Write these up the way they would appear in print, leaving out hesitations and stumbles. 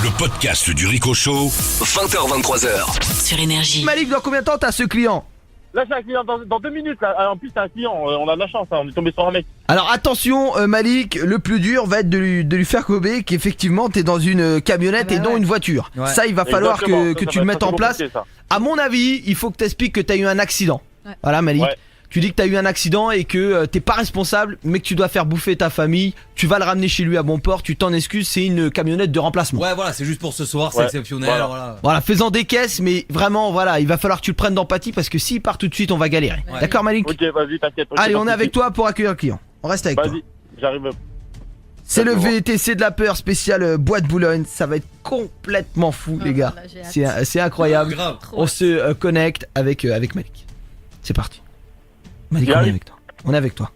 Le podcast du Rico Show, 20h-23h. Sur Énergie. Malik, dans combien de temps t'as ce client? Là, c'est un client dans 2 minutes. Là. En plus, c'est un client. On a de la chance. On est tombé sur un mec. Alors attention Malik, le plus dur va être de lui faire gober qu'effectivement t'es dans une camionnette et non une voiture. Ouais. Ça il va falloir Exactement. que Ça tu va le être mettes en très place. compliqué, ça. À mon avis, il faut que t'expliques que t'as eu un accident. Ouais. Voilà Malik. Ouais. Tu dis que t'as eu un accident et que t'es pas responsable, mais que tu dois faire bouffer ta famille. Tu vas le ramener chez lui à bon port, tu t'en excuses, c'est une camionnette de remplacement. Ouais, voilà, c'est juste pour ce soir, c'est Ouais, exceptionnel. voilà. Voilà, fais-en des caisses, mais vraiment, voilà, il va falloir que tu le prennes d'empathie parce que s'il part tout de suite, on va galérer. Ouais. D'accord Malik? Ok, vas-y, t'inquiète. ok, Allez, pas on de est avec soucis. toi pour accueillir le client. On reste avec toi. Vas-y, j'arrive. C'est le D'accord. VTC de la peur spécial Bois de Boulogne. Ça va être complètement fou, les gars. là, j'ai hâte. C'est incroyable. Grave. On se connecte avec Malik. C'est parti. Malik, on est J'arrive. avec toi. On est avec toi.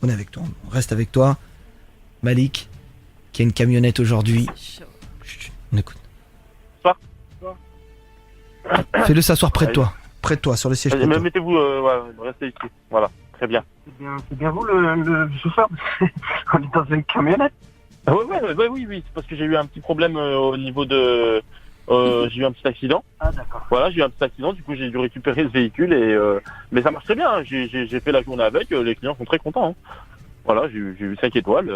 On est avec toi. On reste avec toi. Malik, qui a une camionnette aujourd'hui. C'est chaud. Chut, on écoute. Soir. Fais-le s'asseoir près de toi. Près de toi, sur le siège. près de toi. Mettez-vous, restez ici. Voilà, très bien. C'est bien vous le chauffeur. On est dans une camionnette. Ah oui. C'est parce que j'ai eu un petit problème au niveau de. J'ai eu un petit accident. Ah d'accord. Voilà, j'ai eu un petit accident. Du coup, j'ai dû récupérer ce véhicule et mais ça marche très bien. Hein. J'ai fait la journée avec. Les clients sont très contents. Hein. Voilà, j'ai eu 5 étoiles.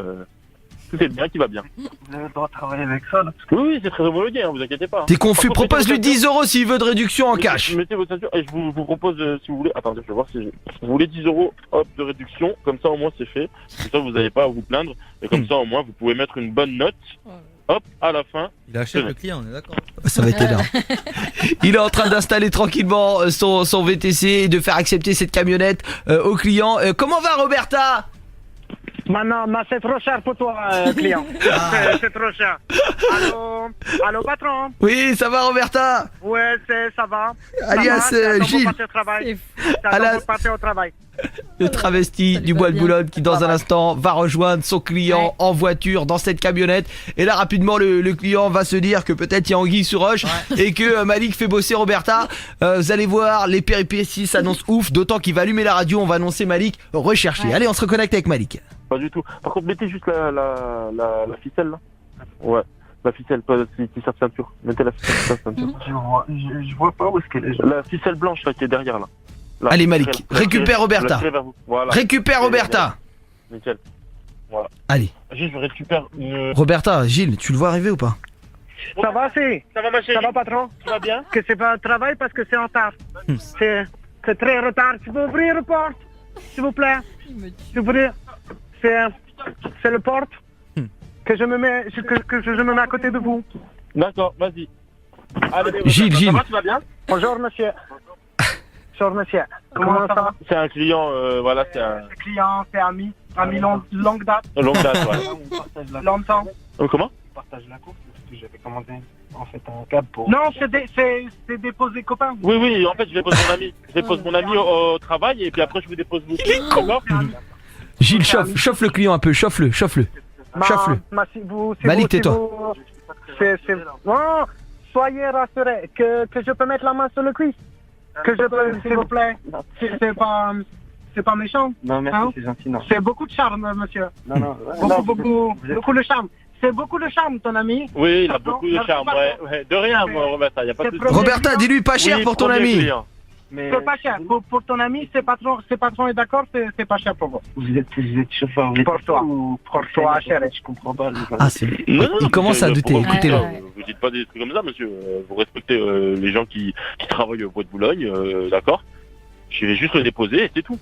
Tout est bien, qui va bien. Vous avez le droit de travailler avec ça là. Oui, c'est très homologué. Hein, vous inquiétez pas. Hein. T'es confus, Par contre, propose-lui mettez vos 10 euros s'il veut de réduction en cash. Mettez votre ceinture et je vous propose, si vous voulez, attendez, je vais voir si vous voulez 10 euros hop, de réduction, comme ça au moins c'est fait, comme ça vous n'avez pas à vous plaindre, et comme ça au moins vous pouvez mettre une bonne note, hop, à la fin. Il achète le client, on est d'accord. Ça va être énorme. Il est en train d'installer tranquillement son VTC et de faire accepter cette camionnette au client. Comment va Roberta? Maintenant, c'est trop cher pour toi, client. C'est trop cher. Allô, patron. Oui, ça va Roberta? Ouais, ça va. Alias Gilles, Partir au travail. C'est fou. Alias- Partir au travail. le travesti Ça lui du va Bois de bien. Boulogne qui dans un instant va rejoindre son client Ouais. en voiture dans cette camionnette. Et là rapidement le client va se dire que peut-être il y a anguille sous roche et que Malik fait bosser Roberta. Vous allez voir, les péripéties s'annoncent ouf, d'autant qu'il va allumer la radio, on va annoncer Malik recherché. Ouais. Allez, on se reconnecte avec Malik. Pas du tout. Par contre, mettez juste la ficelle là. Ouais, la ficelle, pas qui sert de ceinture. Mettez la ficelle de ceinture. Je vois pas où est-ce qu'elle est. La ficelle blanche là qui est derrière là. Là, Allez, Malik, tirez-la. récupère Roberta. La tirez vers vous. Voilà. Récupère Roberta. Nickel. Allez, Juste, je récupère une. Roberta, Gilles, tu le vois arriver ou pas? Ça va, c'est. Ça va ma chérie? Ça va, patron. Ça va bien? Que c'est pas un travail parce que c'est en retard. C'est très retard. Tu peux ouvrir la porte, s'il vous plaît. Il me tue. Tu peux ouvrir. C'est le porte que je me mets que je me mets à côté de vous. D'accord, vas-y. Allez, Gilles, ça Gilles. va, tu vas bien? Bonjour monsieur. Bonjour monsieur. Comment ça va? C'est un client, voilà, c'est un C'est client, c'est ami longue date, longue date, ouais. on partage longtemps. Comment? On partage la course parce que j'avais commandé en fait un cab pour. Non, c'est déposé copain. Oui, en fait, je dépose mon ami. Je dépose mon ami au travail et puis après, je vous dépose vous. Il est con. Gilles, chauffe le client un peu, chauffe-le. Chauffe-le. Malik, tais-toi. Non, soyez rassurés que je peux mettre la main sur le cuisse. Que je peux, s'il vous plaît. C'est pas méchant. Non, merci, Hein? c'est gentil, non. C'est beaucoup de charme, monsieur. Non. Beaucoup de charme. C'est beaucoup de charme, ton ami. Oui, il a beaucoup de charme, ouais. De rien, moi, Roberta, y a pas de C'est souci. Roberta, dis-lui pas cher Oui, pour ton premier ami. client. Mais C'est pas cher. Pour ton ami, c'est patron est d'accord, c'est pas cher pour vous. vous êtes chauffeur, vous êtes Pour toi. ou Pour toi, chérie. Je comprends pas. Ah, c'est... Non, Il commence à monsieur, douter, pourquoi écoutez-le. Ouais. Vous dites pas des trucs comme ça, monsieur. Vous respectez les gens qui travaillent au Bois de Boulogne, d'accord? Je vais juste le déposer et c'est tout.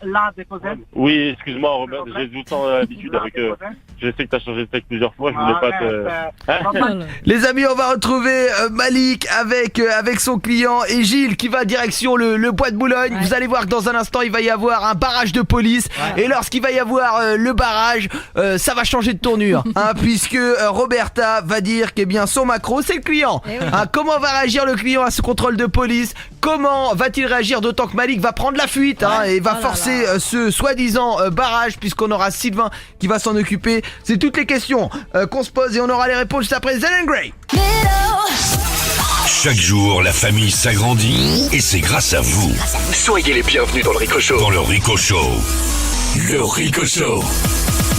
Là, déposé. Oui, excuse-moi, Robert, j'ai tout le temps l'habitude avec... je sais que t'as changé de sexe plusieurs fois, je voulais pas te... Les amis, on va retrouver Malik avec son client et Gilles qui va direction le Bois de Boulogne. Ouais. Vous allez voir que dans un instant, il va y avoir un barrage de police. Et lorsqu'il va y avoir le barrage, ça va changer de tournure. Puisque Roberta va dire que bien son macro, c'est le client. Eh oui. Comment va réagir le client à ce contrôle de police? Comment va-t-il réagir, d'autant que Malik va prendre la fuite et va Oh là forcer là. ce soi-disant barrage, puisqu'on aura Sylvain qui va s'en occuper. C'est toutes les questions qu'on se pose et on aura les réponses juste après Zelen Grey. Chaque jour, la famille s'agrandit et c'est grâce à vous. Soyez les bienvenus dans le Rico Show. Dans le Rico Show. Le Rico Show.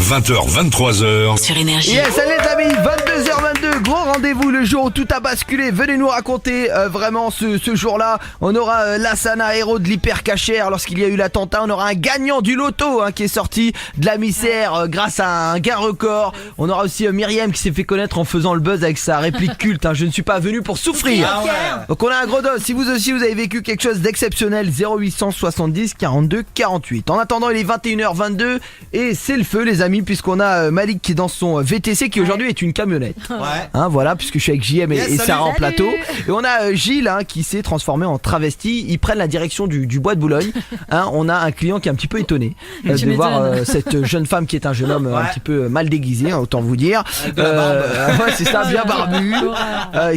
20h, 23h. Sur Énergie. Yes, allez les amis, 22h22, gros rendez-vous le le jour où tout a basculé. Venez nous raconter vraiment ce jour-là. On aura Lassana, héros de l'hypercachère lorsqu'il y a eu l'attentat. On aura un gagnant du loto qui est sorti de la misère grâce à un gain record. On aura aussi Myriam qui s'est fait connaître en faisant le buzz avec sa réplique culte. Je ne suis pas venu pour souffrir. Ah ouais. Donc on a un gros dos. Si vous aussi vous avez vécu quelque chose d'exceptionnel, 0870 42 48. En attendant, il est 21h22 et c'est le feu les amis, puisqu'on a Malik qui est dans son VTC qui aujourd'hui est une camionnette. Ouais. Voilà, puisque je suis avec JM et Yes, salut. Sarah en Salut. plateau. Et on a Gilles qui s'est transformé en travesti. Ils prennent la direction du bois de Boulogne. On a un client qui est un petit peu étonné Tu de voir m'étonnes. cette jeune femme qui est un jeune homme un Ouais. petit peu mal déguisé, autant vous dire. Avec de la barbe. Ouais, c'est ça, bien barbu.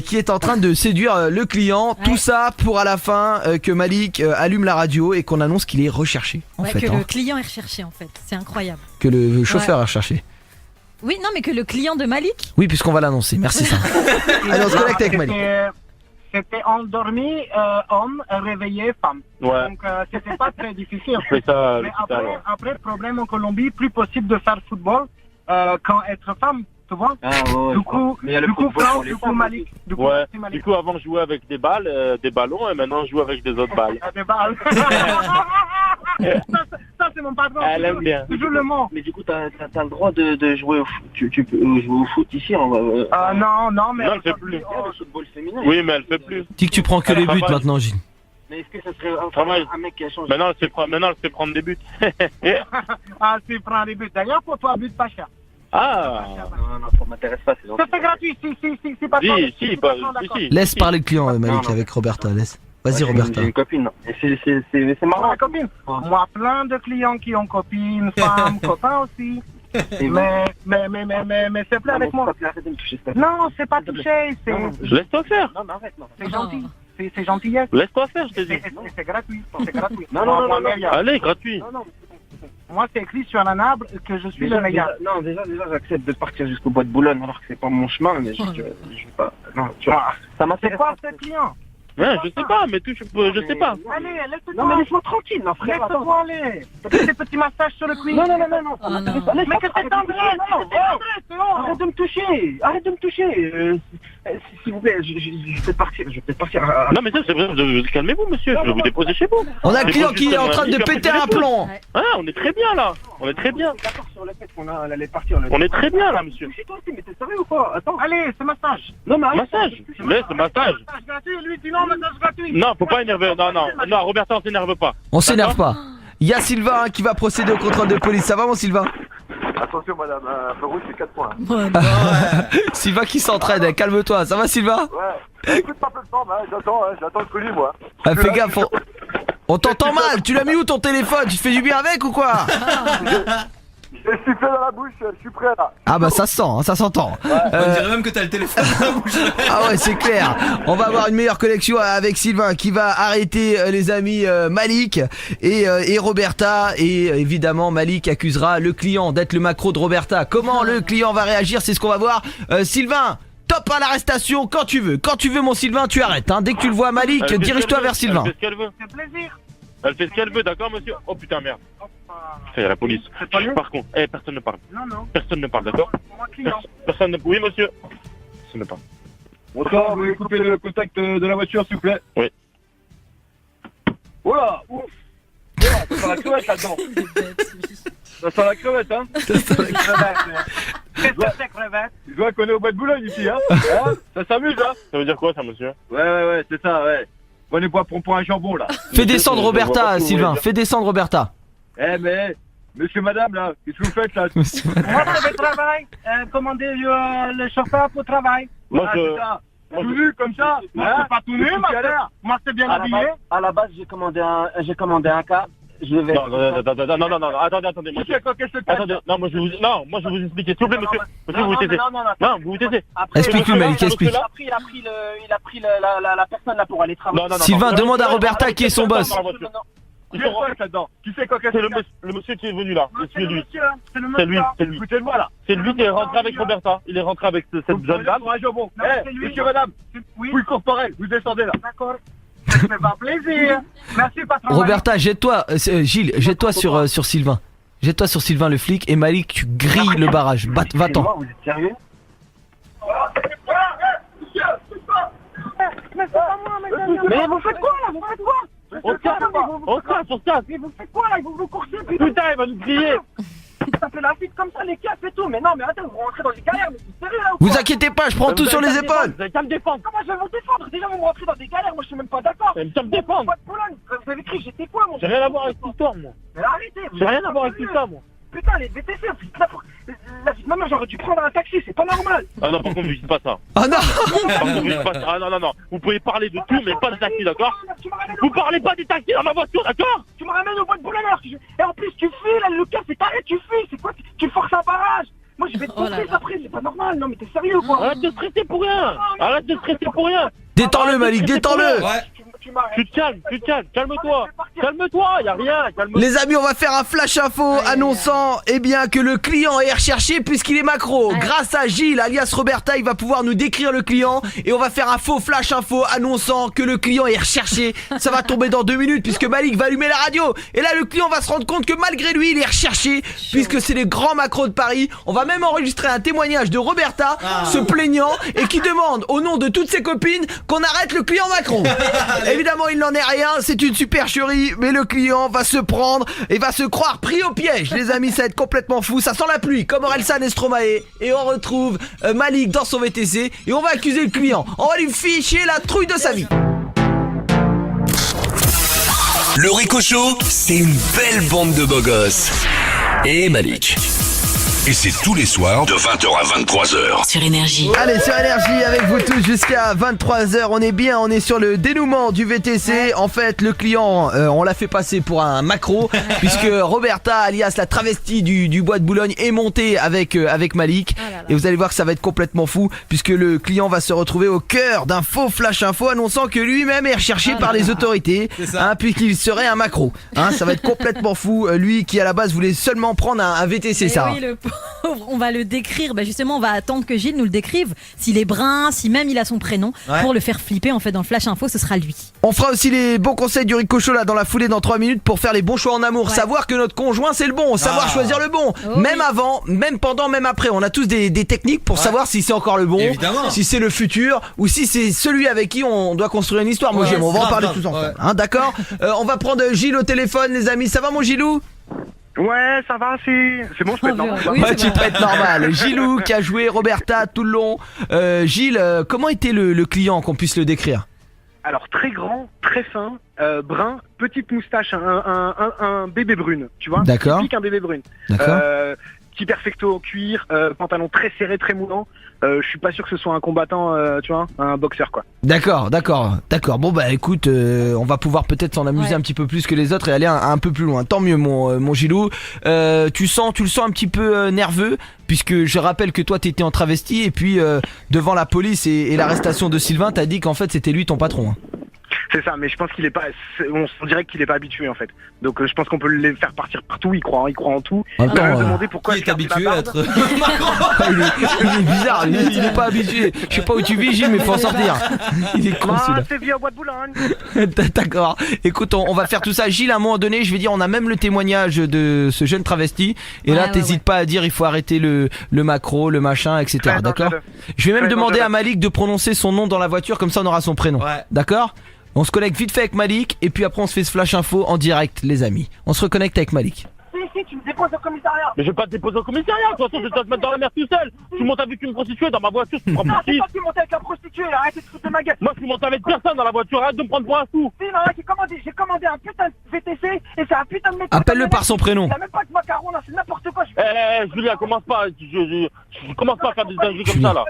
Qui est en train de séduire le client. Tout ça pour à la fin que Malik allume la radio et qu'on annonce qu'il est recherché. En Ouais, fait, que hein. le client est recherché en fait, c'est incroyable. Que le chauffeur est recherché. Oui, non, mais que le client de Malik. Oui, puisqu'on va l'annoncer. Merci ça. Allez, on se connecte avec Malik. C'était endormi, homme, réveillé, femme. Ouais, Donc c'était pas très difficile. je fais ça à Mais l'hôpital. Ouais. après, problème en Colombie, plus possible de faire football quand être femme, tu vois. Ah, ouais, Du coup, mais il y a le du coup, football Franck, pour les du coup, femmes Malik. Du coup, Ouais, c'est Malik. du coup avant je jouais avec des balles, des ballons et maintenant je joue avec des autres balles. Ah, des balles. ça, c'est mon patron. Elle aime bien. Toujours le mot. Mais du coup, t'as le droit de jouer au foot. Tu peux jouer au foot ici. Non, mais... Non, elle fait plus. Il y a le football féminin. Oui, mais elle fait plus. Dis que tu prends que les buts maintenant, Gilles. Mais est-ce que ça serait Travail. un mec qui a changé? Maintenant elle sait prendre des buts. Ah, c'est prendre les buts. D'ailleurs, pour toi, but pas cher. Ah. Non, ça m'intéresse pas, c'est gentil. C'est gratuit, si, pas Si, pas, si. Laisse parler le client, Malik, Non. avec Roberta. Laisse. Vas-y, Ouais, Roberta. J'ai une copine. Et c'est marrant. Ma copine. Moi, plein de clients qui ont copine, femme, copain aussi. Et Mais c'est plein avec moi. Arrête de me toucher, s'il te plaît. Non, c'est pas touché, Laisse-toi faire. Non, mais arrête, non. c'est gentil. C'est gentillesse. Laisse-toi faire, je te dis. C'est gratuit. C'est gratuit. Non, Moi, non. Myriam. Allez, gratuit. Non. Moi, c'est écrit sur un arbre que je suis le meilleur. Déjà, j'accepte de partir jusqu'au bois de Boulogne alors que c'est pas mon chemin, mais je vais pas. Non, tu vois. Ça C'est m'intéresse quoi pas. ce client? Ouais, je sais pas, mais je sais pas. Allez, laisse-toi. Non, mais laisse-moi tranquille, non, frère. Attends. Laisse-toi aller. Fais des petits massages sur le cuir. Non. Oh, non. Mais que c'est tendresse. C'est honte. Arrête de me toucher. Arrête de me toucher. S'il vous plaît, je vais peut-être partir. Non, mais ça, c'est vrai, calmez-vous, monsieur. Je vais vous déposer chez vous. On a le client qui est en train de péter un plomb. Ah, on est très bien là. On est très bien. D'accord sur le fait qu'on allait partir. On est très bien là, monsieur. Touchez toi aussi, mais t'es sérieux ou quoi? Attends. Allez, c'est massage. Non, mais arrête. Massage. Laisse le massage. Massage gratuit, lui dit non, massage gratuit. Non, faut pas énerver. Non, Roberta, on s'énerve pas. On s'énerve pas. Il y a Sylvain qui va procéder au contrôle de police. Ça va, mon Sylvain? Attention madame, feu rouge c'est 4 points. Sylvain qui s'entraide. Calme-toi. Ça va, Sylvain? Ouais. Écoute pas peu de temps, j'attends le colis moi. Fais gaffe. On t'entend mal. Tu l'as mis où ton téléphone? Tu te fais du bien avec ou quoi? Je suis fait dans la bouche, je suis prêt là. Ah bah ça se sent, ça s'entend. On dirait même que t'as le téléphone dans la bouche. Ah ouais, c'est clair. On va avoir une meilleure connexion avec Sylvain qui va arrêter les amis Malik et Roberta. Et évidemment, Malik accusera le client d'être le macro de Roberta. Comment le client va réagir? C'est ce qu'on va voir. Sylvain, top à l'arrestation quand tu veux. Quand tu veux, mon Sylvain, tu arrêtes. Dès que tu le vois, Malik, Elle fait ce dirige-toi qu'elle vers veut, Sylvain. Elle fait ce qu'elle veut. C'est plaisir. Elle fait ce qu'elle veut, d'accord, monsieur? Oh putain, merde. C'est la police. C'est pas mieux? Par contre, personne ne parle. Non. Personne ne parle, d'accord? Moi, client. Personne ne... Oui, monsieur. Personne ne parle. Bonsoir, vous voulez couper le contact de la voiture s'il vous plaît? Oui. Oula, ouf. Ça sent la crevette là-dedans. Ça sent la crevette hein. Qu'est-ce que c'est, crevette? Je vois qu'on est au bois de Boulogne ici hein. Ça s'amuse hein. Ça veut dire quoi, ça, monsieur? Ouais, c'est ça, ouais. On est bois pour un jambon là. Fais descendre je vois pas Roberta, ce que vous Sylvain. voulez dire. Fais descendre Roberta. Mais, monsieur, madame là, qu'est-ce que vous faites là? Moi, je vais travailler. Commander le chauffeur pour travail. Moi, Ah, c'est ça. Tout nu comme ça. Moi, c'est pas tout nu, ma frère. Moi, c'est bien habillé. À la base, j'ai commandé un câble. Je vais. Non, attendez, moi, Monsieur, qu'est-ce que tu attendez, non, moi, je vais vous expliquer, s'il vous plaît, monsieur. Monsieur, vous vous taisez. Non, vous vous taisez. Explique-lui, Malik, explique. Il a pris la personne là pour aller travailler. Non. Sylvain, demande à Roberta qui est son boss. Qui fait quoi là-dedans? Qui fait quoi? C'est le monsieur qui est venu là. C'est C'est le lui. monsieur. C'est le C'est lui, monsieur. c'est lui. Écoutez-moi là. C'est lui qui est rentré avec Roberta. Il est rentré avec cette jeune dame. Pour un jambon. Non, c'est lui. Monsieur, madame, Oui, fouille corporelle, vous descendez là. d'accord. Ça me fait pas plaisir. Merci, patron. Roberta, jette-toi, Gilles, jette-toi sur Sylvain. Jette-toi sur Sylvain le flic et Malik, tu grilles le barrage. Va-t'en. Vous êtes sérieux? Mais vous faites quoi là? Vous faites quoi? On se casse. Mais vous faites quoi là? Vous coursez, putain. Putain, il va nous griller. Ça fait la fuite comme ça, les keufs et tout. Mais non, mais attends, vous rentrez dans des galères, mais c'est sérieux là ou Vous quoi? inquiétez pas, je prends tout sur les épaules. Vous avez qu'à me défendre. Comment je vais vous défendre? Déjà, vous me rentrez dans des galères, moi je suis même pas d'accord. Mais qu'à me défendre. Pas de Pologne. Vous avez cru que j'étais quoi, mon J'ai rien à voir avec cette histoire, moi. Mais arrêtez. J'ai rien à voir avec tout ça, moi. Putain, les VTC, vous faites n'importe. La vie de ma mère, j'aurais dû prendre un taxi, c'est pas normal. Ah non, par contre, vous dites pas ça. Oh non. Par contre, vous dites pas ça. Ah non. Vous pouvez parler de tout, mais pas de taxi, d'accord? Vous parlez pas des taxis dans ma voiture, d'accord? Tu me ramènes au bois de Boulogne alors que et en plus tu fuis là, le cas c'est t'arrêtes, tu fuis, c'est quoi? Tu forces un barrage. Moi je vais te pomper après, c'est pas normal, non mais t'es sérieux ou quoi? Arrête de stresser pour rien. Détends-le Malik, détends-le. Ouais. Tu m'arrêtes. Tu te calmes, calme-toi, y a rien, calme-toi. Les amis, on va faire un flash info annonçant que le client est recherché puisqu'il est macro. Grâce à Gilles, alias Roberta, il va pouvoir nous décrire le client et on va faire un faux flash info annonçant que le client est recherché. Ça va tomber dans 2 minutes puisque Malik va allumer la radio. Et là, le client va se rendre compte que malgré lui, il est recherché puisque c'est les grands macros de Paris. On va même enregistrer un témoignage de Roberta se plaignant et qui demande au nom de toutes ses copines qu'on arrête le client macron. Évidemment, il n'en est rien, c'est une supercherie, mais le client va se prendre et va se croire pris au piège. Les amis, ça va être complètement fou, ça sent la pluie, comme Orelsan et Stromae. Et on retrouve Malik dans son VTC et on va accuser le client. On va lui ficher la trouille de sa vie. Le Rico Show, c'est une belle bande de beaux gosses. Et Malik. Et c'est tous les soirs de 20h à 23h. Sur Énergie. Allez, sur Énergie, avec vous tous jusqu'à 23h. On est bien, on est sur le dénouement du VTC. En fait, le client, on l'a fait passer pour un macro, puisque Roberta, alias la travestie du bois de Boulogne, est montée avec Malik. Et vous allez voir que ça va être complètement fou, puisque le client va se retrouver au cœur d'un faux flash info annonçant que lui-même est recherché par les autorités, puisqu'il serait un macro. Ça va être complètement fou. Lui qui à la base voulait seulement prendre un VTC, ça. Oui, le pauvre, on va le décrire. Justement, on va attendre que Gilles nous le décrive. S'il est brun, si même il a son prénom, pour le faire flipper en fait dans le flash info, ce sera lui. On fera aussi les bons conseils du Rico Show là dans la foulée dans 3 minutes pour faire les bons choix en amour. Savoir que notre conjoint c'est le bon, savoir choisir le bon. Même avant, même pendant, même après. On a tous des techniques pour savoir si c'est encore le bon, si c'est le futur ou si c'est celui avec qui on doit construire une histoire. Moi j'aime, on va en parler tous ensemble. D'accord. On va prendre Gilles au téléphone, les amis. Ça va mon Gilou? Ouais, ça va, c'est bon, je peux être normal. Ouais, tu peux être normal. Gilou qui a joué Roberta tout le long. Gilles, comment était le client, qu'on puisse le décrire? Alors, très grand, très fin, brun, petite moustache, un bébé brune, tu vois? D'accord. Typique un bébé brune. D'accord. Petit perfecto en cuir, pantalon très serré, très moulant. Je suis pas sûr que ce soit un combattant, tu vois, un boxeur quoi. D'accord. Bon bah écoute, on va pouvoir peut-être s'en amuser un petit peu plus que les autres et aller un peu plus loin. Tant mieux mon Gilou. Tu le sens un petit peu nerveux puisque je rappelle que toi t'étais en travesti et puis devant la police et l'arrestation de Sylvain, t'as dit qu'en fait c'était lui ton patron. C'est ça, mais je pense qu'il est pas. On dirait qu'il est pas habitué en fait. Donc je pense qu'on peut les faire partir partout. Il croit en tout. En même temps, demander pourquoi Qui est habitué à être. il est bizarre, il est pas habitué. Je sais pas où tu vis Gilles, mais faut en sortir. Il est con celui-là. C'est vieux au bois de Boulogne. D'accord. Écoute, on va faire tout ça. Gilles, à un moment donné, je vais dire, on a même le témoignage de ce jeune travesti. Et là, t'hésites pas à dire, il faut arrêter le macro, le machin, etc. D'accord. Je vais même demander à Malik de prononcer son nom dans la voiture, comme ça on aura son prénom. D'accord. On se connecte vite fait avec Malik et puis après on se fait ce flash info en direct les amis. On se reconnecte avec Malik. Si, tu me déposes au commissariat. Mais je vais pas te déposer au commissariat, de toute façon je dois te mettre dans la mer tout seul. Tu montes avec une prostituée dans ma voiture, tu me prends Non, pour c'est qui? toi qui montes avec la prostituée, là, arrêtez de foutre de ma gueule. Moi je monte avec personne dans la voiture, arrête de me prendre pour un sou. Si, non, j'ai commandé un putain de VTC et c'est un putain de métier. Appelle-le par son prénom. Il a même pas de macaron, là, c'est n'importe quoi. Julia, commence pas, je commence pas à faire des dingueries comme ça là.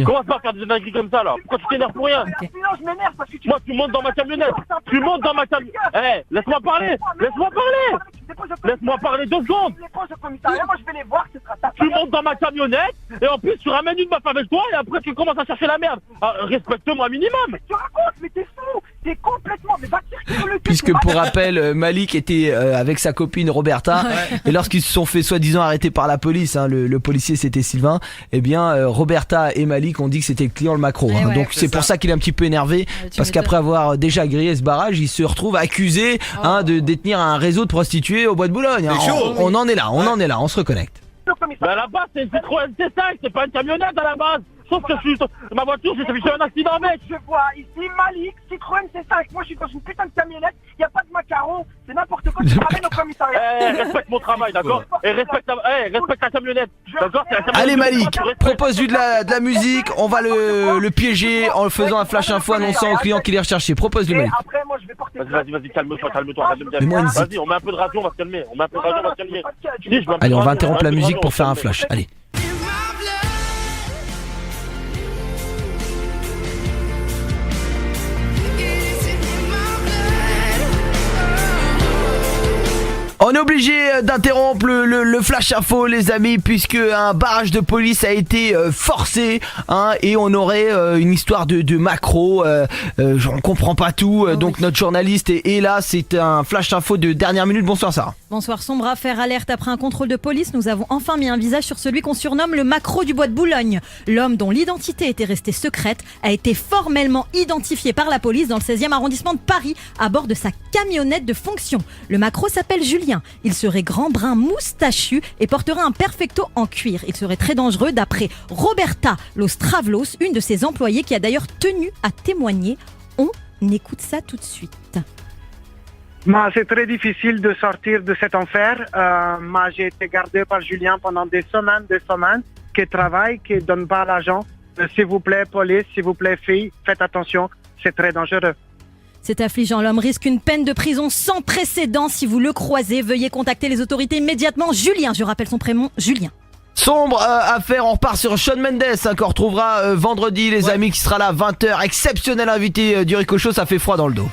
Commence pas à faire des dingueries comme ça là. Pourquoi tu t'énerves pour rien? Non, je m'énerve parce que Moi tu montes dans ma camionnette. Tu montes dans ma camionnette. Laisse-moi parler. Laisse-moi parler 2 secondes. Moi je vais les voir, ce sera ta. Tu montes dans ma camionnette et en plus tu ramènes une meuf avec toi et après tu commences à chercher la merde. Respecte-moi minimum. Tu racontes, mais t'es fou. T'es complètement. Mais va tirer sur le cul. Puisque pour rappel, Malik était avec sa copine Roberta et lorsqu'ils se sont fait soi-disant arrêter par la police, le policier c'était Sylvain, et bien Roberta et Malik ont dit que c'était le client le macro. Donc c'est pour ça qu'il est un petit peu énervé parce qu'après avoir déjà grillé ce barrage, il se retrouve accusé de détenir un réseau de prostituées au bois de Boulogne. On en est là, on se reconnecte. Mais à la base c'est une Citroën C5, c'est pas une camionnette à la base. sauf que ma voiture, j'ai fait un accident, mec. Je vois ici Malik, Citroën C5. Moi, je suis dans une putain de camionnette. Y a pas de macarons. C'est n'importe quoi. Tu me ramènes au commissariat. Respecte mon travail, d'accord? Et respecte la camionnette. D'accord? Allez Malik, propose-lui de la musique, on va le piéger en faisant un flash info annonçant au client qu'il est recherché. Propose-lui Malik. Après, moi, je vais porter. Vas-y, calme-toi. Mets-moi une zik. Vas-y, on met un peu de radio, on va se calmer. Allez, on va interrompre la musique pour faire un flash. Allez. On est obligé d'interrompre le flash info les amis, puisque un barrage de police a été forcé et on aurait une histoire de macro, on comprend pas tout, donc notre journaliste est là, c'est un flash info de dernière minute. Bonsoir Sarah. Bonsoir, sombre affaire alerte. Après un contrôle de police, nous avons enfin mis un visage sur celui qu'on surnomme le macro du bois de Boulogne. L'homme dont l'identité était restée secrète a été formellement identifié par la police dans le 16e arrondissement de Paris à bord de sa camionnette de fonction. Le macro s'appelle Julien. Il serait grand, brun, moustachu et porterait un perfecto en cuir. Il serait très dangereux d'après Roberta Lostravlos, une de ses employées qui a d'ailleurs tenu à témoigner. On écoute ça tout de suite. C'est très difficile de sortir de cet enfer. J'ai été gardé par Julien pendant des semaines, qui travaille, qui donne pas l'argent. S'il vous plaît, police, s'il vous plaît, filles, faites attention, c'est très dangereux. C'est affligeant, l'homme risque une peine de prison sans précédent. Si vous le croisez, veuillez contacter les autorités immédiatement. Julien, je rappelle son prénom, Julien. Sombre affaire, on repart sur Shawn Mendes qu'on retrouvera vendredi les amis, qui sera là 20h, exceptionnel invité du Rico Show, ça fait froid dans le dos.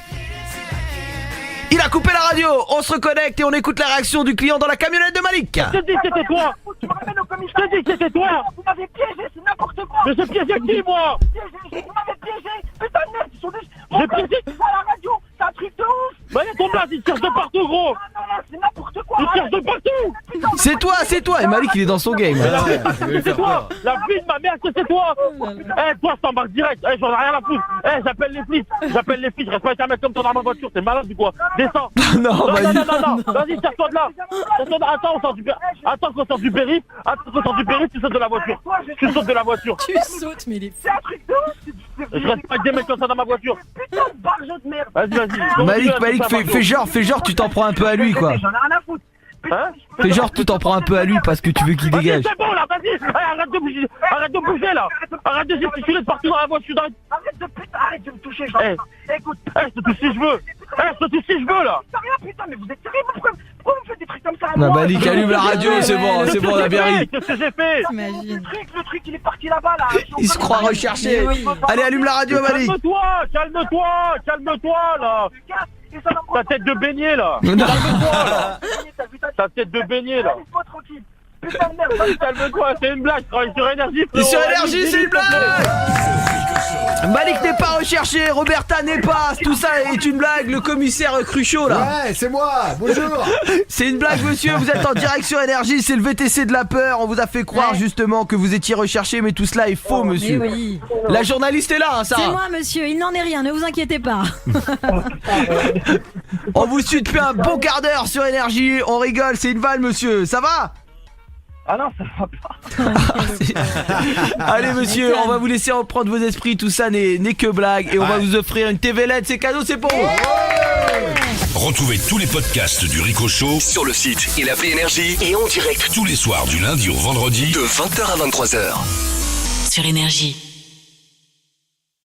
Il a coupé la radio, on se reconnecte et on écoute la réaction du client dans la camionnette de Malik. Je te dis que c'était toi. Tu me ramènes au commissariat. Je te dis que c'était toi. Vous m'avez piégé, c'est n'importe quoi. Mais j'ai piégé qui, moi? Vous m'avez piégé. Putain de merde, ils sont des... J'ai piégé. à la radio, c'est un truc de ouf. Bah y'a ton blaze, il tire de partout, gros. Non, c'est n'importe quoi. Il tire de partout. C'est toi, et Malik il est dans son game. C'est toi. La fille de ma mère, c'est toi. Toi, je t'embarque direct. J'en ai rien à foutre. J'appelle les flics. Je reste pas avec un mec comme toi dans ma voiture. T'es malade ou quoi? Descends. Non. Vas-y, tire-toi de là. Attends, on sort du périph'. Attends qu'on sort du périph', tu sautes de la voiture. Tu sautes de la voiture. Tu sautes, mais il est... C'est un truc de ouf. Je reste pas avec des mecs comme ça dans ma voiture. Putain de barge de merde. Malik, fais genre, tu t'en prends un peu à lui quoi. J'en ai rien à foutre. Fais genre, tu t'en prends un peu à lui parce que tu veux qu'il dégage. C'est bon là, vas-y. Arrête de bouger là. Arrête de gesticuler de partout dans la voiture. Arrête de me toucher, Écoute. Je te touche si je veux. Là. T'as rien, putain, mais vous êtes sérieux? Pourquoi vous faites des trucs comme ça? Non, Malik, allume la radio, c'est bon, on a bien ri. Qu'est-ce que j'ai fait? Le truc, il est parti là-bas, là. Il se croit recherché. Allez, allume la radio, Malik. Calme-toi, là. Ta tête de beignet, là. Ta tête de beignet, là. Tranquille. Putain de merde. Calme-toi, c'est une blague. Je travaille sur énergie. Et sur énergie, c'est une blague. Malik n'est pas recherché, Roberta n'est pas, tout ça est une blague, le commissaire Cruchot là. Ouais, c'est moi, bonjour. C'est une blague monsieur, vous êtes en direct sur énergie, c'est le VTC de la peur, on vous a fait croire justement que vous étiez recherché, mais tout cela est faux monsieur. Oui. La journaliste est là, Sarah. C'est moi monsieur, il n'en est rien, ne vous inquiétez pas. On vous suit depuis un bon quart d'heure sur énergie, on rigole, c'est une vanne monsieur, ça va? Ah non, ça va pas. Allez monsieur, on va vous laisser reprendre vos esprits, tout ça n'est que blague et on va vous offrir une TV LED, c'est cadeau, c'est pour vous. Retrouvez tous les podcasts du Rico Show sur le site et l'appli Énergie et en direct tous les soirs du lundi au vendredi de 20h à 23h. Sur Énergie.